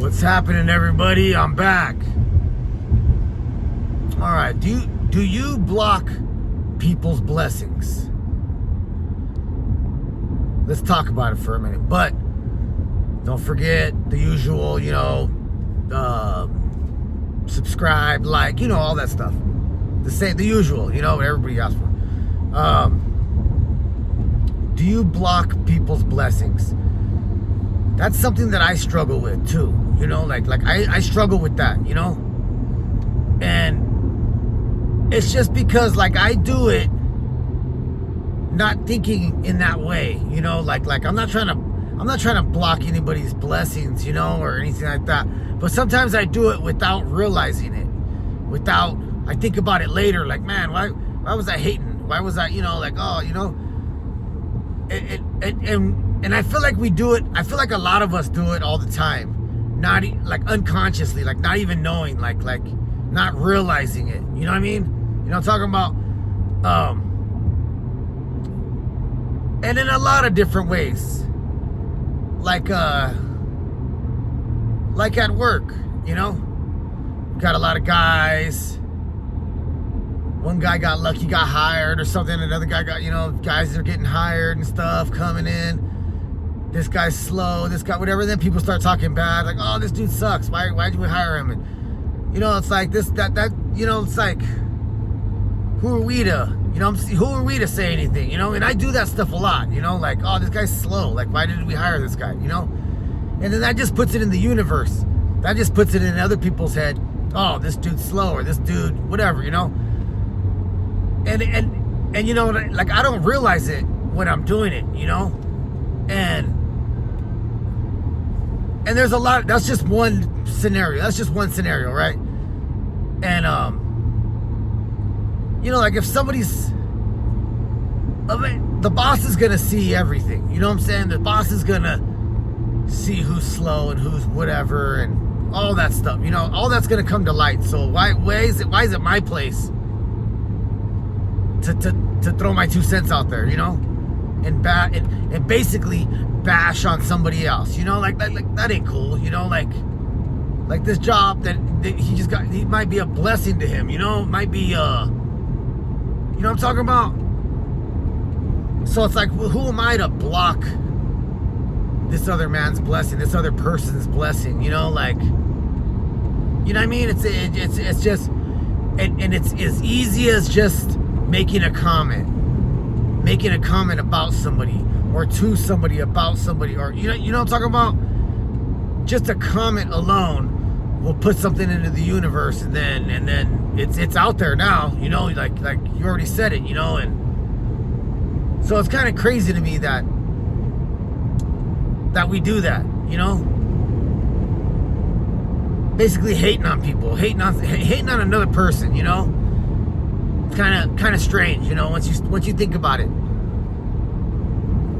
What's happening, everybody? I'm back. All right. Do you block people's blessings? Let's talk about it for a minute. But don't forget the usual, subscribe, like, all that stuff. The usual, what everybody asks for. Do you block people's blessings? That's something that I struggle with too. I struggle with that, and it's just because I do it not thinking in that way, I'm not trying to block anybody's blessings, or anything like that. But sometimes I do it without realizing it. I think about it later, man, why was I hating? Why was I, and I feel like we do it. I feel like a lot of us do it all the time, not unconsciously, not even knowing, not realizing it. You know what I mean? I'm talking about, and in a lot of different ways, like at work, got a lot of guys. One guy got lucky, got hired or something. Another guy got, guys are getting hired and stuff coming in. This guy's slow, this guy, whatever. Then people start talking bad, oh, this dude sucks. Why'd you hire him? And, it's like this, that, it's like, who are we to, who are we to say anything, And I do that stuff a lot, oh, this guy's slow. Why did we hire this guy, And then that just puts it in the universe. That just puts it in other people's head. Oh, this dude's slow, or this dude, whatever, And I don't realize it when I'm doing it, And there's a lot. That's just one scenario. Right? And if somebody's, the boss is gonna see everything. You know what I'm saying? The boss is gonna see who's slow and who's whatever and all that stuff. All that's gonna come to light. So why is it my place to throw my 2 cents out there, and basically bash on somebody else, that ain't cool, like this job that he just got, it might be a blessing to him, it might be, what I'm talking about? So it's well, who am I to block this other man's blessing, this other person's blessing, you know what I mean? It's just, and it's as easy as just making a comment about somebody, or to somebody about somebody, or you know what I'm talking about? Just a comment alone will put something into the universe, and then it's out there now, like you already said it, and so it's kind of crazy to me that we do that, basically hating on people, hating on another person, It's kind of strange, once you think about it.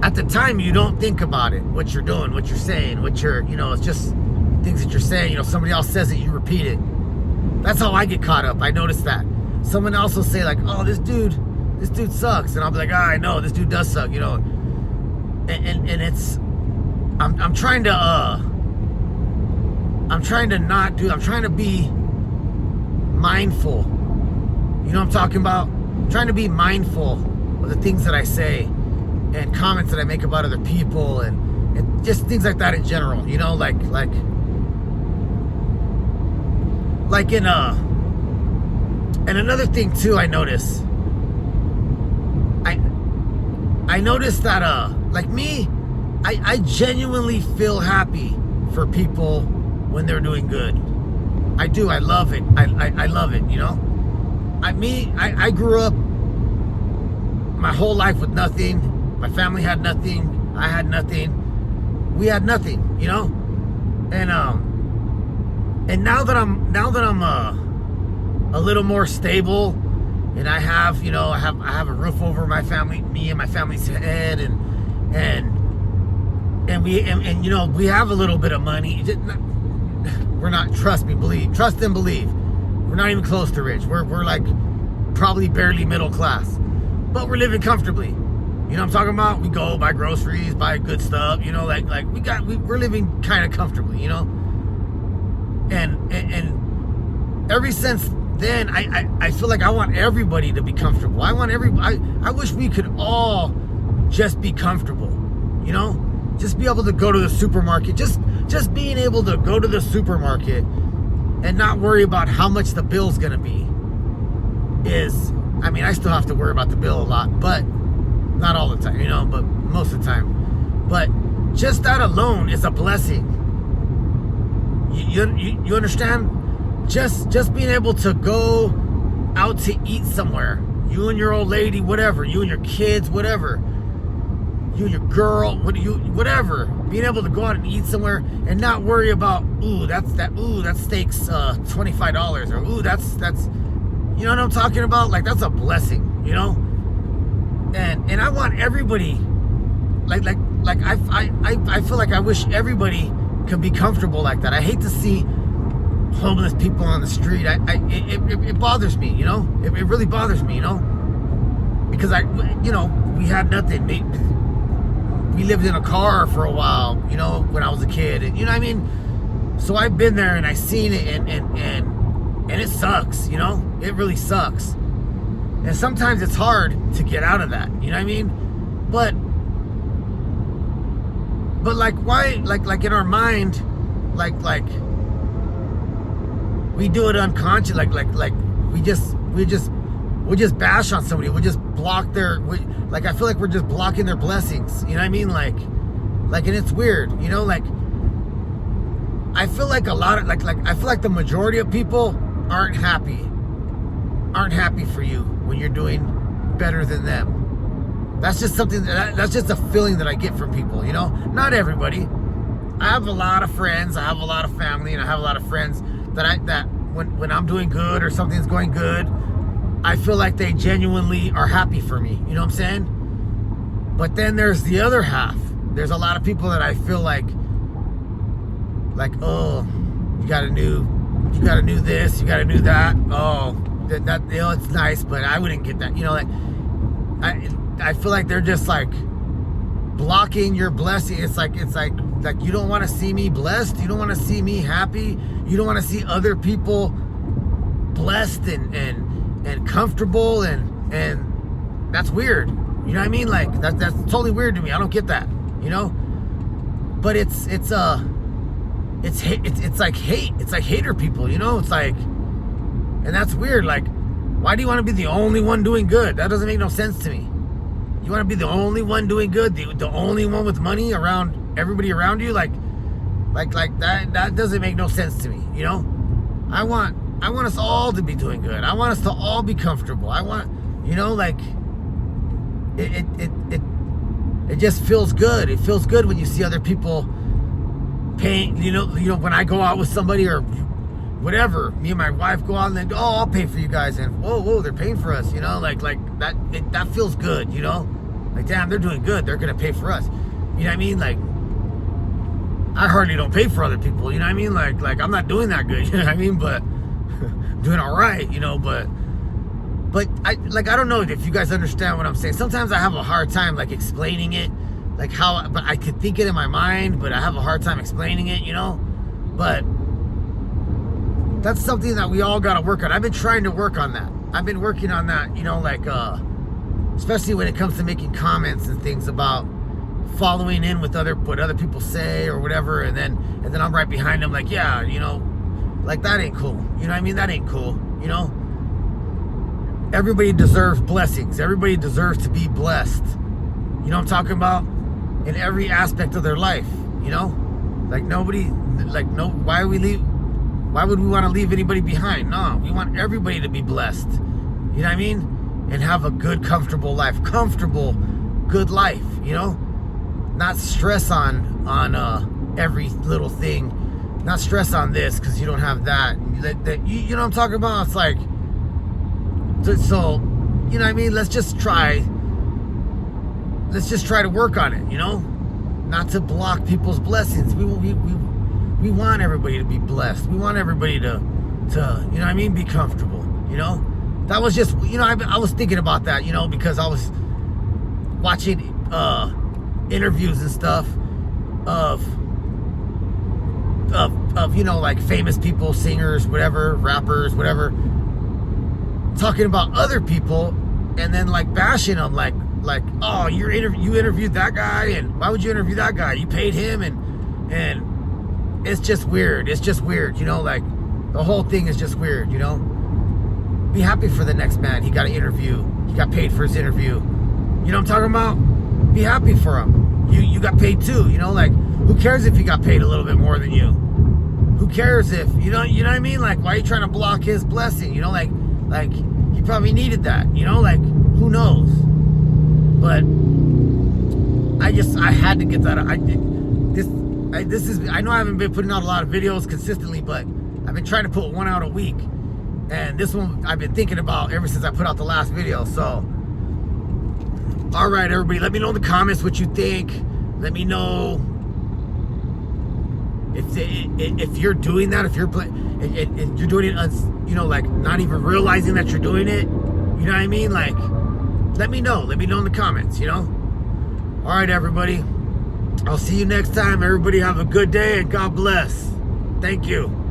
At the time, you don't think about it, what you're doing, what you're saying, it's just things that you're saying. Somebody else says it, you repeat it. That's how I get caught up. I notice that. Someone else will say, oh, this dude sucks. And I'll be like, I know, this dude does suck, And it's, I'm trying to be mindful. You know what I'm talking about? I'm trying to be mindful of the things that I say and comments that I make about other people and just things like that in general. And another thing too, I notice. I notice that I genuinely feel happy for people when they're doing good. I do. I love it. I love it. I grew up my whole life with nothing. My family had nothing. I had nothing. We had nothing, And now that I'm a little more stable, and I have I have a roof over me and my family's head, and we have a little bit of money. We're not, trust and believe. We're not even close to rich. We're probably barely middle class, but we're living comfortably. You know what I'm talking about? We go buy groceries, buy good stuff, we're living kind of comfortably, and ever since then, I feel like I want everybody to be comfortable. I wish we could all just be comfortable, you know? Just be able to go to the supermarket. Just being able to go to the supermarket and not worry about how much the bill's gonna be I mean, I still have to worry about the bill a lot, but not all the time, you know, but most of the time. But just that alone is a blessing. You understand? Just being able to go out to eat somewhere, you and your old lady, whatever, you and your kids, whatever, you and your girl, whatever, being able to go out and eat somewhere and not worry about, that steak's $25, or that's you know what I'm talking about? Like, that's a blessing, you know? And I want everybody, I feel like I wish everybody could be comfortable like that. I hate to see homeless people on the street. It bothers me, you know? It really bothers me, you know? Because we had nothing. We lived in a car for a while, you know, when I was a kid, and you know what I mean? So I've been there and I've seen it, and it sucks, you know? It really sucks. And sometimes it's hard to get out of that, you know what I mean? But like, why, like in our mind, like we do it unconscious, like we just bash on somebody, we just block I feel like we're just blocking their blessings, you know what I mean? Like, and it's weird, you know, like, I feel like a lot of, I feel like the majority of people aren't happy for you when you're doing better than them. That's just something that's just a feeling that I get from people, you know? Not everybody. I have a lot of friends, I have a lot of family, and I have a lot of friends that when I'm doing good or something's going good, I feel like they genuinely are happy for me, you know what I'm saying? But then there's the other half. There's a lot of people that I feel like, oh, you got a new this, you got a new that. Oh, that you know, it's nice, but I wouldn't get that. You know, like I feel like they're just like blocking your blessing. It's like you don't want to see me blessed. You don't want to see me happy. You don't want to see other people blessed and comfortable, and that's weird. You know what I mean? Like that's totally weird to me. I don't get that. You know? But it's like hate. It's like hater people, you know? It's like, and that's weird. Like, why do you want to be the only one doing good? That doesn't make no sense to me. You want to be the only one doing good, the only one with money around everybody around you? Like that doesn't make no sense to me, you know? I want us all to be doing good. I want us to all be comfortable. I want, you know, like it just feels good. It feels good when you see other people paying, you know, when I go out with somebody or whatever, me and my wife go out and then, I'll pay for you guys, and whoa, they're paying for us, you know, like that, that feels good, you know, like, damn, they're doing good, they're gonna pay for us, you know what I mean? Like, I hardly don't pay for other people, you know what I mean? Like I'm not doing that good, you know what I mean? But doing all right, you know, but I don't know if you guys understand what I'm saying. Sometimes I have a hard time like explaining it, like how, but I could think it in my mind, but I have a hard time explaining it, you know? But that's something that we all got to work on. I've been trying to work on that. I've been working on that, you know, like, especially when it comes to making comments and things about following in with what other people say or whatever. And then I'm right behind them like, yeah, you know, like that ain't cool. You know what I mean? That ain't cool. You know, everybody deserves blessings. Everybody deserves to be blessed. You know what I'm talking about? In every aspect of their life, you know, like nobody, like no, why would we want to leave anybody behind? No, we want everybody to be blessed. You know what I mean? And have a good, comfortable life. Comfortable, good life, you know? Not stress on every little thing. Not stress on this because you don't have that. You know what I'm talking about? It's like, so, you know what I mean? Let's just try to work on it, you know? Not to block people's blessings. We want everybody to be blessed. We want everybody to you know what I mean, be comfortable, you know? That was just, you know, I was thinking about that, you know, because I was watching interviews and stuff of you know, like famous people, singers, whatever, rappers, whatever, talking about other people and then like bashing them, like oh, you interviewed that guy, and why would you interview that guy? You paid him, and it's just weird. It's just weird, you know, like the whole thing is just weird, you know. Be happy for the next man. He got an interview. He got paid for his interview. You know what I'm talking about? Be happy for him. You got paid too, you know, like who cares if he got paid a little bit more than you? Who cares if, you know what I mean? Like, why are you trying to block his blessing? You know, like he probably needed that, you know, like who knows? But I had to get that. I know I haven't been putting out a lot of videos consistently, but I've been trying to put one out a week. And this one I've been thinking about ever since I put out the last video. So, all right, everybody, let me know in the comments what you think. Let me know if you're doing that, if you're doing it, you know, like not even realizing that you're doing it. You know what I mean? Like, let me know. Let me know in the comments, you know? All right, everybody. I'll see you next time. Everybody have a good day and God bless. Thank you.